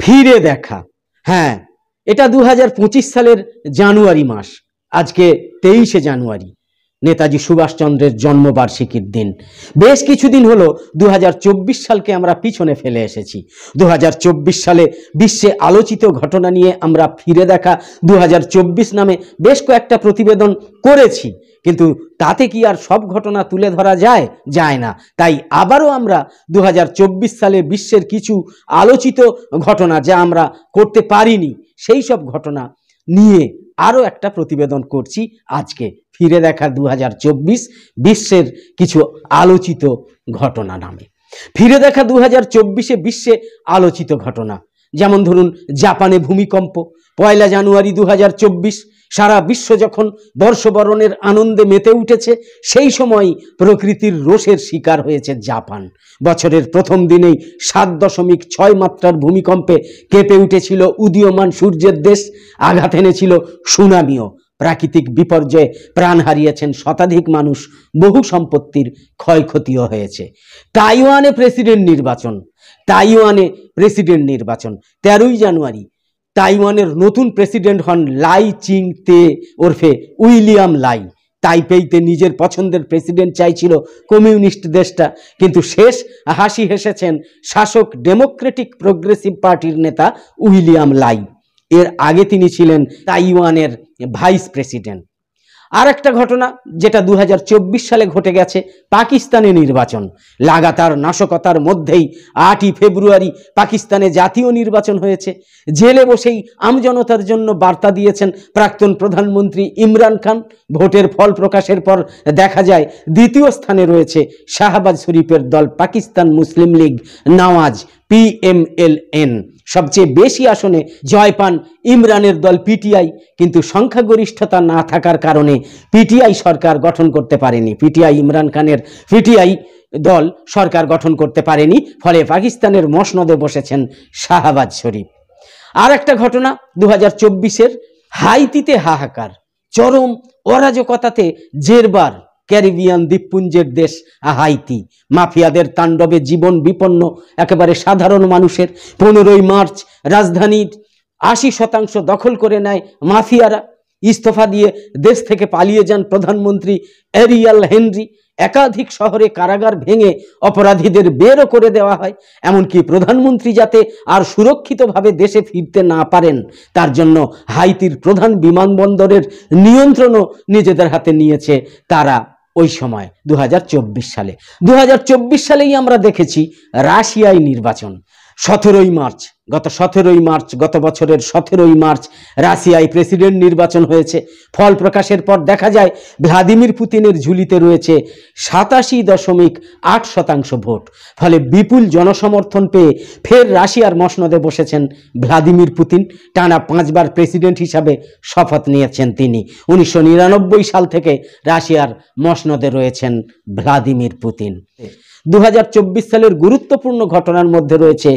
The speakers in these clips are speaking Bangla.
ফিরে দেখা। হ্যাঁ, এটা 2025 সালের জানুয়ারি মাস। আজকে 23শে জানুয়ারি, নেতাজি সুভাষচন্দ্রের জন্মবার্ষিকীর দিন। বেশ কিছুদিন হলো 2024 সালকে আমরা পিছনে ফেলে এসেছি। 2024 সালে বিশ্বে আলোচিত ঘটনা নিয়ে আমরা ফিরে দেখা 2024 নামে বেশ কয়েকটা প্রতিবেদন করেছি, কিন্তু তাতে কি আর সব ঘটনা তুলে ধরা যায়? যায় না। তাই আবারও আমরা 2024 সালে বিশ্বের কিছু আলোচিত ঘটনা যা আমরা করতে পারিনি, সেই সব ঘটনা নিয়ে আরও একটা প্রতিবেদন করছি আজকে। ফিরে দেখা 2024 বিশ্বের কিছু আলোচিত ঘটনা নামে। ফিরে দেখা 2024-এ বিশ্বে আলোচিত ঘটনা, যেমন ধরুন জাপানে ভূমিকম্প, 1 জানুয়ারি 2024। সারা বিশ্ব যখন বর্ষবরণের আনন্দে মেতে উঠেছে, সেই সময় প্রকৃতির রোষের শিকার হয়েছে জাপান। বছরের প্রথম দিনেই 7.6 মাত্রার ভূমিকম্পে কেঁপে উঠেছিল উদীয়মান সূর্যের দেশ। আঘাত এনেছিল সুনামিও। প্রাকৃতিক বিপর্যয়ে প্রাণ হারিয়েছেন শতাধিক মানুষ, বহু সম্পত্তির ক্ষয়ক্ষতিও হয়েছে। তাইওয়ানে প্রেসিডেন্ট নির্বাচন 13ই জানুয়ারি। তাইওয়ানের নতুন প্রেসিডেন্ট হন লাই চিং তে ওরফে উইলিয়াম লাই। তাইপেইতে নিজের পছন্দের প্রেসিডেন্ট চাইছিল কমিউনিস্ট দেশটা, কিন্তু শেষ হাসি হেসেছেন শাসক ডেমোক্রেটিক প্রোগ্রেসিভ পার্টির নেতা উইলিয়াম লাই। এর আগে তিনি ছিলেন তাইওয়ানের ভাইস প্রেসিডেন্ট। আর একটা ঘটনা যেটা 2024 সালে ঘটে গেছে, পাকিস্তানে নির্বাচন। লাগাতার নাশকতার মধ্যেই 8ই ফেব্রুয়ারি পাকিস্তানে জাতীয় নির্বাচন হয়েছে। জেলে বসেই আমজনতার জন্য বার্তা দিয়েছেন প্রাক্তন প্রধানমন্ত্রী ইমরান খান। ভোটের ফল প্রকাশের পর দেখা যায় দ্বিতীয় স্থানে রয়েছে শাহবাজ শরীফের দল পাকিস্তান মুসলিম লীগ নওয়াজ PMLN। সবচেয়ে বেশি আসনে জয় পান ইমরানের দল পিটিআই, কিন্তু সংখ্যাগরিষ্ঠতা না থাকার কারণে পিটিআই সরকার গঠন করতে পারেনি। ইমরান খানের পিটিআই দল সরকার গঠন করতে পারেনি, ফলে পাকিস্তানের মসনদে বসেছেন শাহবাজ শরীফ। আর একটা ঘটনা 2024-এর, হাইতিতে হাহাকার, চরম অরাজকতাতে জেরবার ক্যারিবিয়ান দ্বীপপুঞ্জের দেশ হাইতি। মাফিয়াদের তাণ্ডবে জীবন বিপন্ন একেবারে সাধারণ মানুষের। 15ই মার্চ রাজধানীর 80% দখল করে নেয় মাফিয়ারা। ইস্তফা দিয়ে দেশ থেকে পালিয়ে যান প্রধানমন্ত্রী এরিয়াল হেনরি। একাধিক শহরে কারাগার ভেঙে অপরাধীদের বেরও করে দেওয়া হয়। এমনকি প্রধানমন্ত্রী যাতে আর সুরক্ষিতভাবে দেশে ফিরতে না পারেন, তার জন্য হাইতির প্রধান বিমানবন্দরের নিয়ন্ত্রণও নিজেদের হাতে নিয়েছে তারা। ওই সময় 2024 সালে 2024 সালেই আমরা দেখেছি রাশিয়ায় নির্বাচন। 17ই মার্চ, গত বছরের 17ই মার্চ রাশিয়ায় প্রেসিডেন্ট নির্বাচন হয়েছে। ফল প্রকাশের পর দেখা যায় ভ্লাদিমির পুতিনের ঝুলিতে রয়েছে 87.8% ভোট। ফলে বিপুল জনসমর্থন পেয়ে ফের রাশিয়ার মসনদে বসেছেন ভ্লাদিমির পুতিন। টানা 5 বার প্রেসিডেন্ট হিসাবে শপথ নিয়েছেন তিনি। 1999 সাল থেকে রাশিয়ার মসনদে রয়েছেন ভ্লাদিমির পুতিন। 2024 সালের গুরুত্বপূর্ণ ঘটনার মধ্যে রয়েছে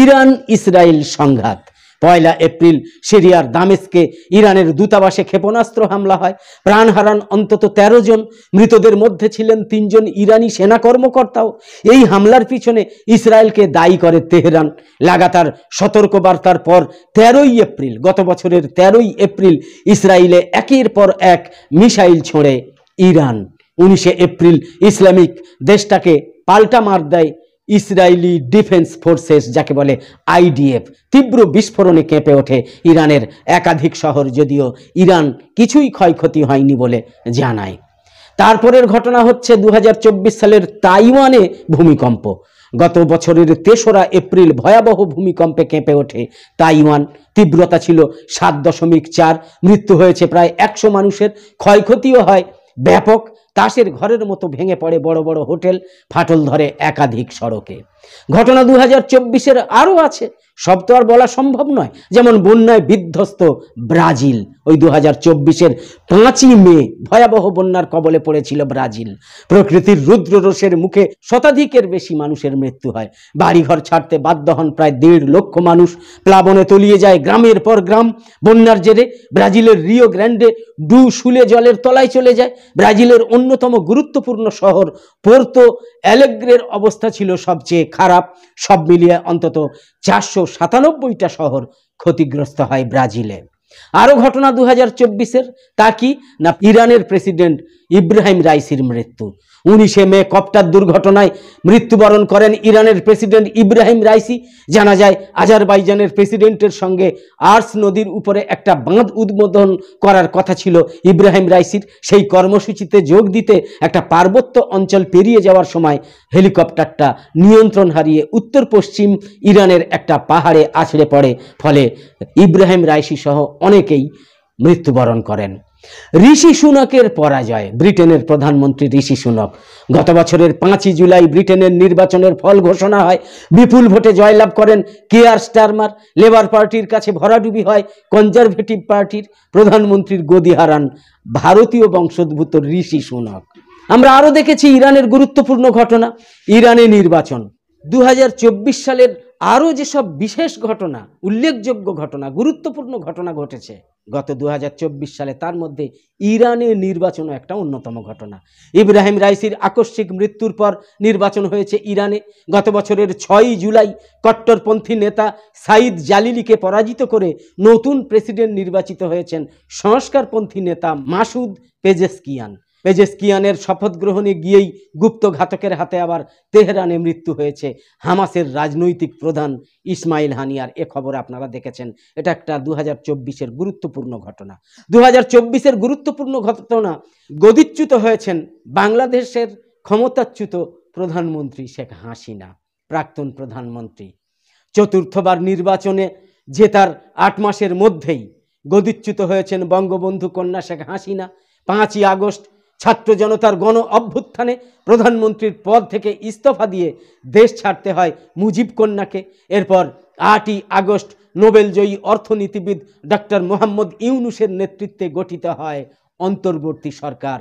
ইরান ইসরায়েল সংঘাত। 1 এপ্রিল সিরিয়ার দামেস্কে ইরানের দূতাবাসে ক্ষেপণাস্ত্র হামলা হয়। প্রাণ হারান অন্তত 13 জন। মৃতদের মধ্যে ছিলেন 3 জন ইরানি সেনা কর্মকর্তাও। এই হামলার পিছনে ইসরায়েলকে দায়ী করে তেহরান। লাগাতার সতর্কবার্তার পর 13ই এপ্রিল, গত বছরের 13ই এপ্রিল ইসরায়েলে একের পর এক মিসাইল ছোঁড়ে ইরান। 19 এপ্রিল ইসলামিক দেশটাকে পাল্টা মার দেয় ইসরায়েলি ডিফেন্স ফোর্সেস, যাকে বলে IDF। তীব্র বিস্ফোরণে কেঁপে ওঠে ইরানের একাধিক শহর, যদিও ইরান কিছুই ক্ষয়ক্ষতি হয়নি বলে জানায়। তারপরের ঘটনা হচ্ছে 2024 সালের তাইওয়ানে ভূমিকম্প। গত বছরের 3রা এপ্রিল ভয়াবহ ভূমিকম্পে কেঁপে ওঠে তাইওয়ান। তীব্রতা ছিল 7.4। মৃত্যু হয়েছে প্রায় 100 মানুষের। ক্ষয়ক্ষতিও হয় ব্যাপক। তাসের ঘরের মতো ভেঙে পড়ে বড় বড় হোটেল, ফাটল ধরে একাধিক সড়কে। ঘটনা 2024-এর আরও আছে, সব তো আর বলা সম্ভব নয়। যেমন বন্যায় বিধ্বস্ত ব্রাজিল। ওই 2024-এর 5ই মে ভয়াবহ বন্যার কবলে পড়েছিল ব্রাজিল। প্রকৃতির রুদ্র রোষের মুখে শতাধিকের বেশি মানুষের মৃত্যু হয়। বাড়িঘর ছাড়তে বাধ্য হন প্রায় 1.5 লক্ষ মানুষ। প্লাবনে তলিয়ে যায় গ্রামের পর গ্রাম। বন্যার জেরে ব্রাজিলের রিও গ্র্যান্ডে ডু সুলে জলের তলায় চলে যায়। ব্রাজিলের অন্যতম গুরুত্বপূর্ণ শহর পোর্তো অ্যালেগ্রের অবস্থা ছিল সবচেয়ে খারাপ। সব মিলিয়ে অন্তত 497টা শহর ক্ষতিগ্রস্ত হয় ব্রাজিলে। আরও ঘটনা 2024-এর, তা কি না, ইরানের প্রেসিডেন্ট ইব্রাহিম রাইসির মৃত্যু। 19 মে কপ্টার দুর্ঘটনায় মৃত্যুবরণ করেন ইরানের প্রেসিডেন্ট ইব্রাহিম রাইসি। জানা যায় আজারবাইজানের প্রেসিডেন্টের সঙ্গে আর্স নদীর উপরে একটা বাঁধ উদ্বোধন করার কথা ছিল ইব্রাহিম রাইসির। সেই কর্মসূচিতে যোগ দিতে একটা পার্বত্য অঞ্চল পেরিয়ে যাওয়ার সময় হেলিকপ্টারটা নিয়ন্ত্রণ হারিয়ে উত্তর পশ্চিম ইরানের একটা পাহাড়ে আছড়ে পড়ে, ফলে ইব্রাহিম রাইসি সহ অনেকেই মৃত্যুবরণ করেন। ঋষি সুনকের পরাজয়। ব্রিটেনের প্রধানমন্ত্রী ঋষি সুনক। গত বছরের 5ই জুলাই ব্রিটেনের নির্বাচনের ফল ঘোষণা হয়। বিপুল ভোটে জয়লাভ করেন কেয়ার স্টারমার। লেবার পার্টির কাছে ভরাডুবি হয় কনজারভেটিভ পার্টির। প্রধানমন্ত্রীর গদি হারান ভারতীয় বংশোদ্ভূত ঋষি সুনক। আমরা আরও দেখেছি ইরানের গুরুত্বপূর্ণ ঘটনা, ইরানে নির্বাচন। 2024 সালের আরও যেসব বিশেষ ঘটনা, উল্লেখযোগ্য ঘটনা, গুরুত্বপূর্ণ ঘটনা ঘটেছে গত 2024 সালে, তার মধ্যে ইরানে নির্বাচনও একটা অন্যতম ঘটনা। ইব্রাহিম রাইসির আকস্মিক মৃত্যুর পর নির্বাচন হয়েছে ইরানে। গত বছরের 6ই জুলাই কট্টরপন্থী নেতা সাইদ জালিলিকে পরাজিত করে নতুন প্রেসিডেন্ট নির্বাচিত হয়েছেন সংস্কারপন্থী নেতা মাসুদ পেজেশকিয়ানের শপথ গ্রহণে গিয়েই গুপ্ত ঘাতকের হাতে আবার তেহরানে মৃত্যু হয়েছে হামাসের রাজনৈতিক প্রধান ইসমাইল হানিয়ার। এ খবর আপনারা দেখেছেন। এটা একটা 2024-এর গুরুত্বপূর্ণ ঘটনা। 2024-এর গুরুত্বপূর্ণ ঘটনা, গদিচ্যুত হয়েছেন বাংলাদেশের ক্ষমতাচ্যুত প্রধানমন্ত্রী শেখ হাসিনা, প্রাক্তন প্রধানমন্ত্রী। চতুর্থবার নির্বাচনে জেতার 8 মাসের মধ্যেই গদিচ্যুত হয়েছেন বঙ্গবন্ধু কন্যা শেখ হাসিনা। 5ই আগস্ট ছাত্র জনতার গণ অভ্যুত্থানে প্রধানমন্ত্রীর পদ থেকে ইস্তফা দিয়ে দেশ ছাড়তে হয় মুজিব কন্যাকে। এরপর 8ই আগস্ট নোবেলজয়ী অর্থনীতিবিদ ডক্টর মোহাম্মদ ইউনূসের নেতৃত্বে গঠিত হয় অন্তর্বর্তী সরকার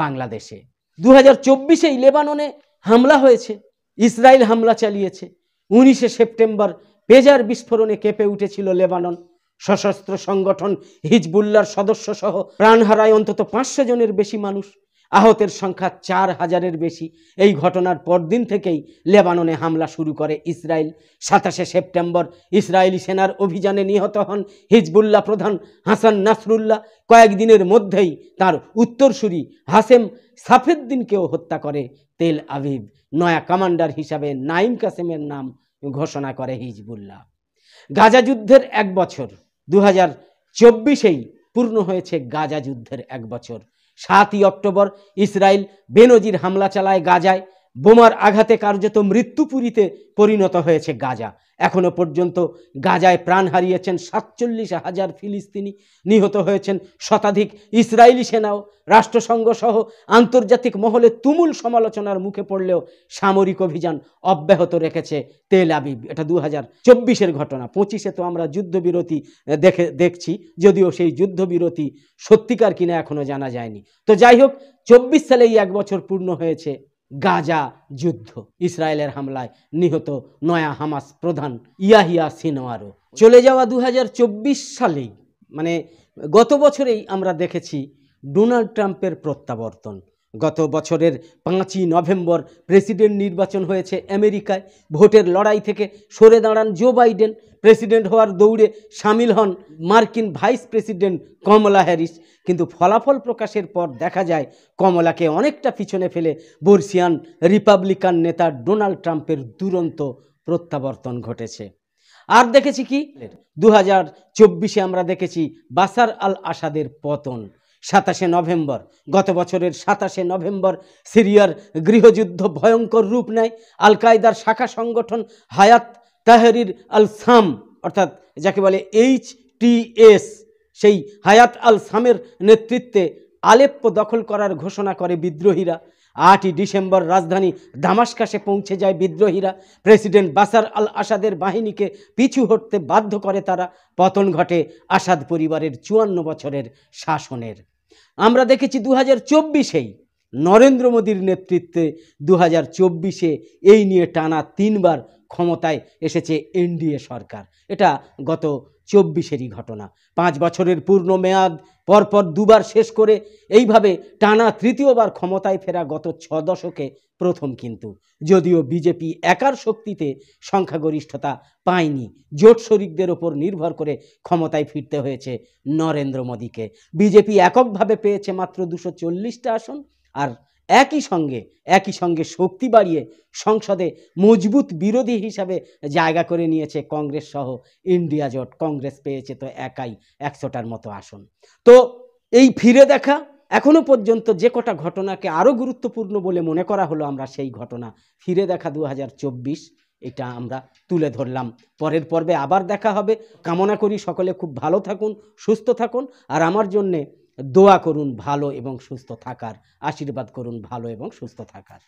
বাংলাদেশে। 2024-এই লেবাননে হামলা হয়েছে, ইসরায়েল হামলা চালিয়েছে। 19শে সেপ্টেম্বর পেজার বিস্ফোরণে কেঁপে উঠেছিল লেবানন। সশস্ত্র সংগঠন হিজবুল্লাহর সদস্য সহ প্রাণ হারায় অন্তত 500 জনের বেশি মানুষ, আহতের সংখ্যা 4000-এর বেশি। এই ঘটনার পরদিন থেকেই লেবাননে হামলা শুরু করে ইসরায়েল। 27শে সেপ্টেম্বর ইসরায়েলি সেনার অভিযানে নিহত হন হিজবুল্লাহ প্রধান হাসান নাসরুল্লাহ। কয়েকদিনের মধ্যেই তার উত্তরসূরি হাসেম সাফেদ্দিনকেও হত্যা করে তেল আভিভ। নয়া কমান্ডার হিসাবে নাইম কাসেমের নাম ঘোষণা করে হিজবুল্লাহ। গাজা যুদ্ধের 1 বছর, 2024-এই পূর্ণ হয়েছে গাজা যুদ্ধের 1 বছর। 7ই অক্টোবর ইসরায়েল বেনজির হামলা চালায় গাজায়। বোমার আঘাতে কার্যত মৃত্যুপুরীতে পরিণত হয়েছে গাজা। এখনো পর্যন্ত গাজায় প্রাণ হারিয়েছেন 47,000 ফিলিস্তিনি, নিহত হয়েছেন শতাধিক ইসরায়েলি সেনাও। রাষ্ট্রসংঘ সহ আন্তর্জাতিক মহলে তুমুল সমালোচনার মুখে পড়লেও সামরিক অভিযান অব্যাহত রেখেছে তেল আবিব। এটা 2024-এর ঘটনা। 25-এ তো আমরা যুদ্ধবিরতি দেখছি, যদিও সেই যুদ্ধবিরতি সত্যিকার কিনা এখনো জানা যায়নি। তো যাই হোক, 24 সালেই 1 বছর পূর্ণ হয়েছে গাজা যুদ্ধ। ইসরায়েলের হামলায় নিহত নয়া হামাস প্রধান ইয়াহিয়া সিনওয়ারও। চলে যাওয়া 2024 সালেই, মানে গত বছরেই আমরা দেখেছি ডোনাল্ড ট্রাম্পের প্রত্যাবর্তন। গত বছরের 5ই নভেম্বর প্রেসিডেন্ট নির্বাচন হয়েছে আমেরিকায়। ভোটের লড়াই থেকে সরে দাঁড়ান জো বাইডেন। প্রেসিডেন্ট হওয়ার দৌড়ে সামিল হন মার্কিন ভাইস প্রেসিডেন্ট কমলা হ্যারিস। কিন্তু ফলাফল প্রকাশের পর দেখা যায় কমলাকে অনেকটা পিছনে ফেলে বর্ষিয়ান রিপাবলিকান নেতা ডোনাল্ড ট্রাম্পের দুরন্ত প্রত্যাবর্তন ঘটেছে। আর দেখেছি কি, 2024-এ আমরা দেখেছি বাশার আল আসাদের পতন। 27শে নভেম্বর, গত বছরের 27শে নভেম্বর সিরিয়ার গৃহযুদ্ধ ভয়ঙ্কর রূপ নেয়। আল কায়দার শাখা সংগঠন হায়াত তাহরির আল শাম, অর্থাৎ যাকে বলে HTS, সেই হায়াত আল শামের নেতৃত্বে আলেপ্পো দখল করার ঘোষণা করে বিদ্রোহীরা। 8ই ডিসেম্বর রাজধানী দামাস্কাসে পৌঁছে যায় বিদ্রোহীরা। প্রেসিডেন্ট বাশার আল আসাদের বাহিনীকে পিছু হটতে বাধ্য করে তারা। পতন ঘটে আসাদ পরিবারের 54 বছরের শাসনের। আমরা দেখেছি 2024-এই নরেন্দ্র মোদীর নেতৃত্বে 2024-এ এই নিয়ে টানা 3 বার ক্ষমতায় এসেছে এনডিএ সরকার। এটা গত 24-এরই ঘটনা। 5 বছরের পূর্ণ মেয়াদ পরপর দুবার শেষ করে এইভাবে টানা তৃতীয়বার ক্ষমতায় ফেরা গত 6 দশকে প্রথম। কিন্তু যদিও বিজেপি একার শক্তিতে সংখ্যাগরিষ্ঠতা পায়নি, জোট শরিকদের ওপর নির্ভর করে ক্ষমতায় ফিরতে হয়েছে নরেন্দ্র মোদীকে। বিজেপি এককভাবে পেয়েছে মাত্র 240টা আসন, আর একই সঙ্গে শক্তি বাড়িয়ে সংসদে মজবুত বিরোধী হিসাবে জায়গা করে নিয়েছে কংগ্রেস সহ ইন্ডিয়া জোট। কংগ্রেস পেয়েছে তো একাই 100টার মতো আসন। তো এই ফিরে দেখা, এখনো পর্যন্ত যে কটা ঘটনাকে আরও গুরুত্বপূর্ণ বলে মনে করা হলো, আমরা সেই ঘটনা ফিরে দেখা 2024 এটা আমরা তুলে ধরলাম। পরের পর্বে আবার দেখা হবে। কামনা করি সকলে খুব ভালো থাকুন, সুস্থ থাকুন, আর আমার জন্যে দোয়া করুন ভালো এবং সুস্থ থাকার, আশীর্বাদ করুন ভালো এবং সুস্থ থাকার।